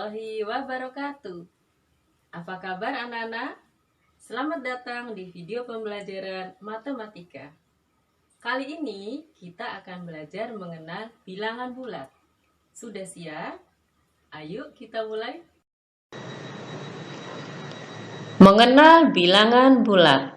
warahmatullahi wabarakatuh. Apa kabar anak-anak? Selamat datang di video pembelajaran matematika. Kali ini kita akan belajar mengenal bilangan bulat. Sudah siap? Ayo kita mulai. Mengenal bilangan bulat.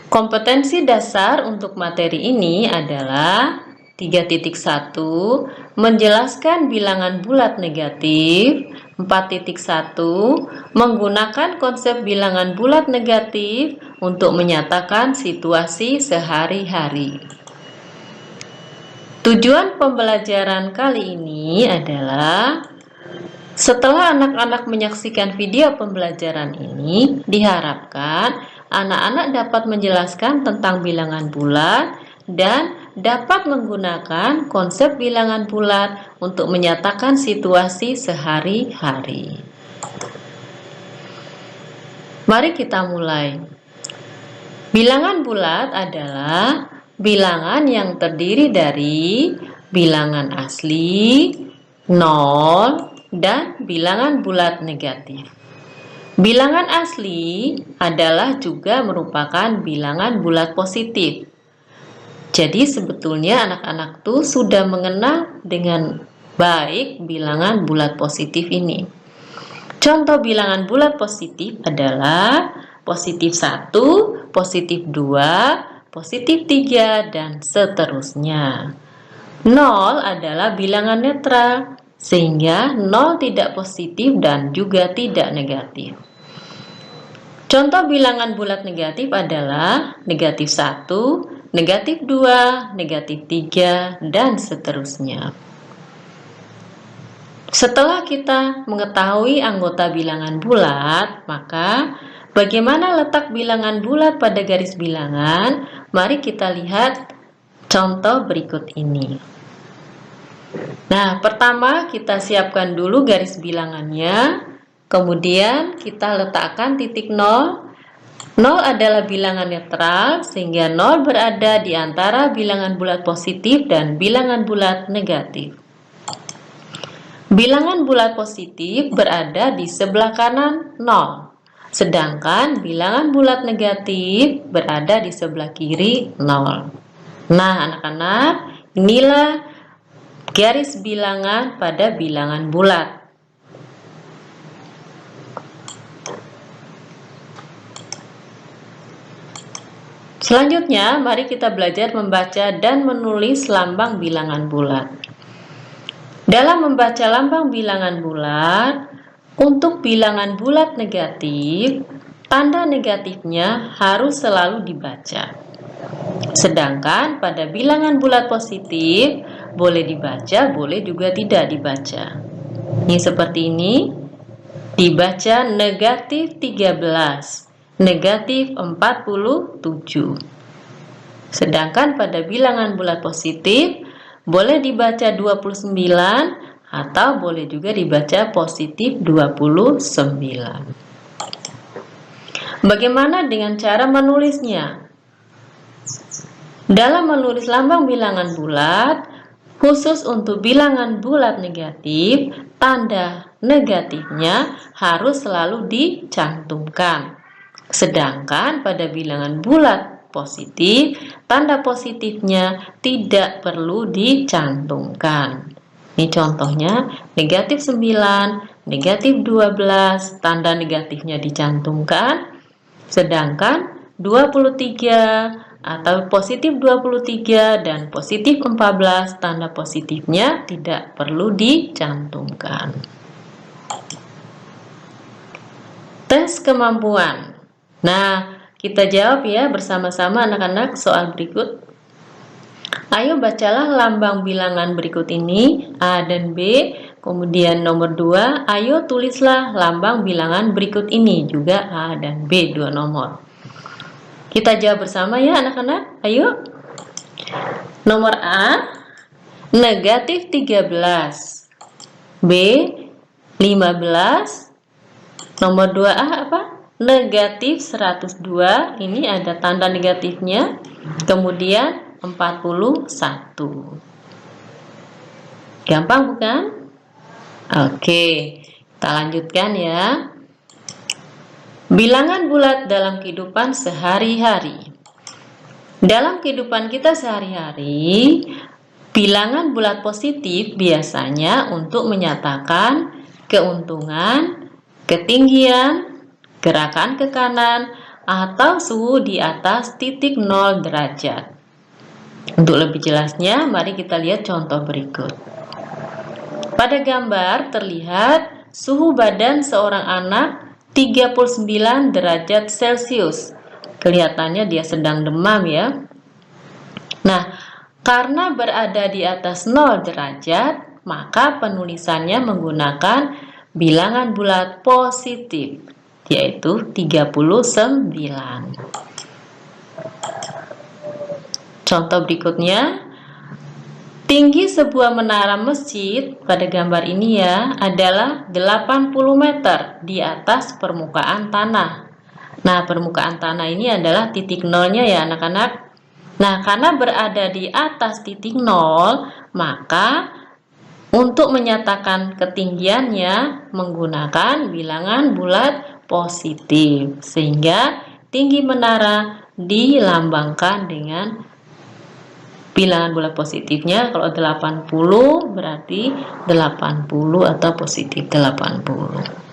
Kompetensi dasar untuk materi ini adalah 3.1 menjelaskan bilangan bulat negatif, 4.1 menggunakan konsep bilangan bulat negatif untuk menyatakan situasi sehari-hari. Tujuan pembelajaran kali ini adalah setelah anak-anak menyaksikan video pembelajaran ini, diharapkan anak-anak dapat menjelaskan tentang bilangan bulat dan dapat menggunakan konsep bilangan bulat untuk menyatakan situasi sehari-hari. Mari kita mulai. Bilangan bulat adalah bilangan yang terdiri dari bilangan asli, 0, dan bilangan bulat negatif. Bilangan asli adalah juga merupakan bilangan bulat positif. Jadi sebetulnya anak-anak tuh sudah mengenal dengan baik bilangan bulat positif ini. Contoh bilangan bulat positif adalah positif 1, positif 2, positif 3, dan seterusnya. 0 adalah bilangan netral, sehingga 0 tidak positif dan juga tidak negatif. Contoh bilangan bulat negatif adalah negatif 1, negatif 2, negatif 3, dan seterusnya. Setelah kita mengetahui anggota bilangan bulat, maka bagaimana letak bilangan bulat pada garis bilangan? Mari kita lihat contoh berikut ini. Nah, pertama kita siapkan dulu garis bilangannya, kemudian kita letakkan titik 0. 0 adalah bilangan netral, sehingga 0 berada di antara bilangan bulat positif dan bilangan bulat negatif. Bilangan bulat positif berada di sebelah kanan 0, sedangkan bilangan bulat negatif berada di sebelah kiri 0. Nah, anak-anak, inilah garis bilangan pada bilangan bulat. Selanjutnya, mari kita belajar membaca dan menulis lambang bilangan bulat. Dalam membaca lambang bilangan bulat, untuk bilangan bulat negatif, tanda negatifnya harus selalu dibaca. Sedangkan pada bilangan bulat positif, boleh dibaca, boleh juga tidak dibaca. Ini seperti ini, dibaca negatif 13. Negatif 47. Sedangkan pada bilangan bulat positif boleh dibaca 29 atau boleh juga dibaca positif 29. Bagaimana dengan cara menulisnya? Dalam menulis lambang bilangan bulat, khusus untuk bilangan bulat negatif, tanda negatifnya harus selalu dicantumkan. Sedangkan pada bilangan bulat positif, tanda positifnya tidak perlu dicantumkan. Ini contohnya, negatif 9, negatif 12, tanda negatifnya dicantumkan. Sedangkan 23 atau positif 23 dan positif 14, tanda positifnya tidak perlu dicantumkan. Tes kemampuan. Nah, kita jawab ya bersama-sama anak-anak soal berikut. Ayo bacalah lambang bilangan berikut ini, A dan B. Kemudian nomor 2, ayo tulislah lambang bilangan berikut ini, juga A dan B, 2 nomor. Kita jawab bersama ya anak-anak, ayo. Nomor A, negatif 13. B, 15. Nomor 2A apa? Negatif 102, ini ada tanda negatifnya. Kemudian 41. Gampang bukan? Oke, kita lanjutkan ya. Bilangan bulat dalam kehidupan sehari-hari. Dalam kehidupan kita sehari-hari, bilangan bulat positif biasanya untuk menyatakan keuntungan, ketinggian, gerakan ke kanan, atau suhu di atas titik 0 derajat. Untuk lebih jelasnya, mari kita lihat contoh berikut. Pada gambar terlihat suhu badan seorang anak 39 derajat Celcius. Kelihatannya dia sedang demam ya. Nah, karena berada di atas 0 derajat, maka penulisannya menggunakan bilangan bulat positif, yaitu 39. Contoh berikutnya, tinggi sebuah menara masjid pada gambar ini ya adalah 80 meter di atas permukaan tanah. Nah, permukaan tanah ini adalah titik nolnya ya anak-anak. Nah, karena berada di atas titik 0, maka untuk menyatakan ketinggiannya menggunakan bilangan bulat positif. Sehingga tinggi menara dilambangkan dengan bilangan bulat positifnya. Kalau 80 berarti 80 atau positif 80.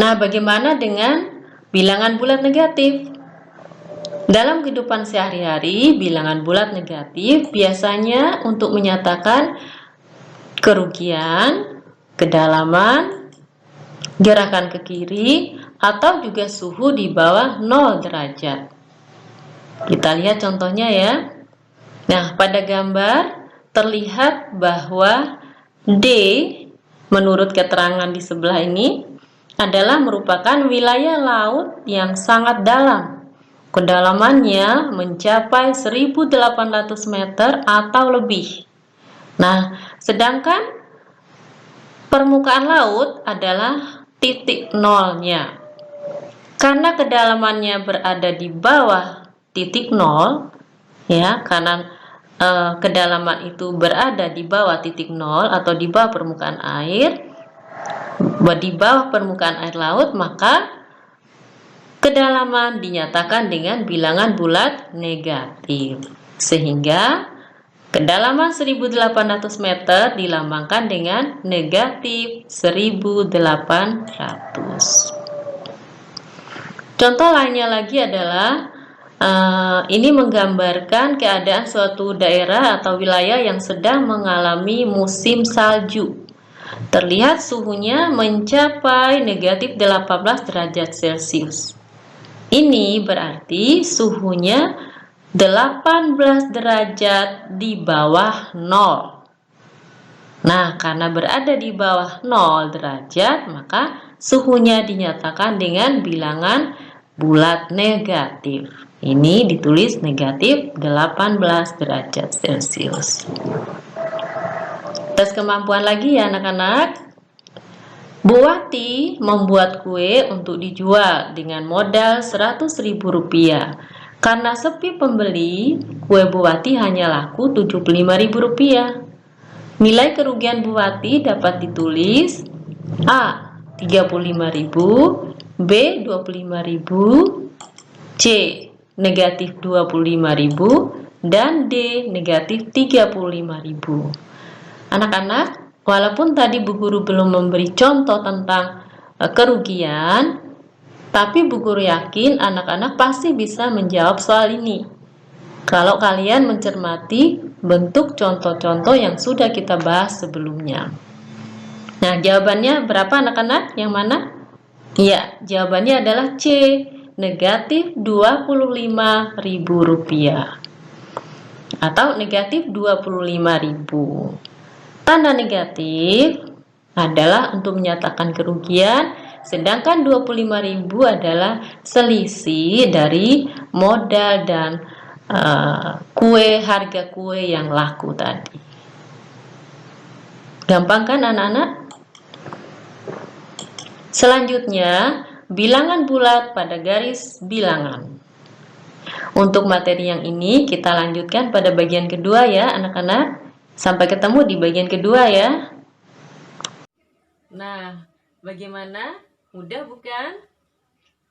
Nah, bagaimana dengan bilangan bulat negatif? Dalam kehidupan sehari-hari, bilangan bulat negatif biasanya untuk menyatakan kerugian, kedalaman, gerakan ke kiri, atau juga suhu di bawah 0 derajat. Kita lihat contohnya ya. Nah, pada gambar terlihat bahwa D, menurut keterangan di sebelah ini, adalah merupakan wilayah laut yang sangat dalam. Kedalamannya mencapai 1.800 meter atau lebih. Nah, sedangkan permukaan laut adalah titik nolnya. Karena kedalamannya berada di bawah titik 0, ya, karena kedalaman itu berada di bawah titik 0 atau di bawah permukaan air, di bawah permukaan air laut, maka kedalaman dinyatakan dengan bilangan bulat negatif. Sehingga kedalaman 1.800 meter dilambangkan dengan negatif 1.800. Contoh lainnya lagi adalah ini menggambarkan keadaan suatu daerah atau wilayah yang sedang mengalami musim salju. Terlihat suhunya mencapai negatif 18 derajat Celcius. Ini berarti suhunya 18 derajat di bawah 0. Nah, karena berada di bawah 0 derajat, maka suhunya dinyatakan dengan bilangan bulat negatif. Ini ditulis negatif 18 derajat Celcius. Tes kemampuan lagi ya anak-anak. Bu Wati membuat kue untuk dijual dengan modal Rp100.000. Karena sepi pembeli, kue Bu Wati hanya laku Rp75.000. Nilai kerugian Bu Wati dapat ditulis A. Rp35.000, B. Rp25.000, C. negatif Rp25.000, dan D. negatif Rp35.000. Anak-anak, walaupun tadi Bu Guru belum memberi contoh tentang kerugian, tapi Bu Guru yakin anak-anak pasti bisa menjawab soal ini. Kalau kalian mencermati bentuk contoh-contoh yang sudah kita bahas sebelumnya. Nah, jawabannya berapa anak-anak? Yang mana? Ya, jawabannya adalah C, negatif Rp25.000 atau negatif Rp25.000. Tanda negatif adalah untuk menyatakan kerugian, sedangkan Rp25.000 adalah selisih dari modal dan harga kue yang laku tadi. Gampang kan anak-anak? Selanjutnya, bilangan bulat pada garis bilangan. Untuk materi yang ini kita lanjutkan pada bagian kedua ya anak-anak. Sampai ketemu di bagian kedua ya. Nah, bagaimana? Mudah bukan?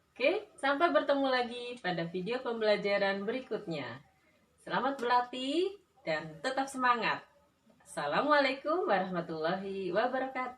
Oke, sampai bertemu lagi pada video pembelajaran berikutnya. Selamat berlatih dan tetap semangat. Assalamualaikum warahmatullahi wabarakatuh.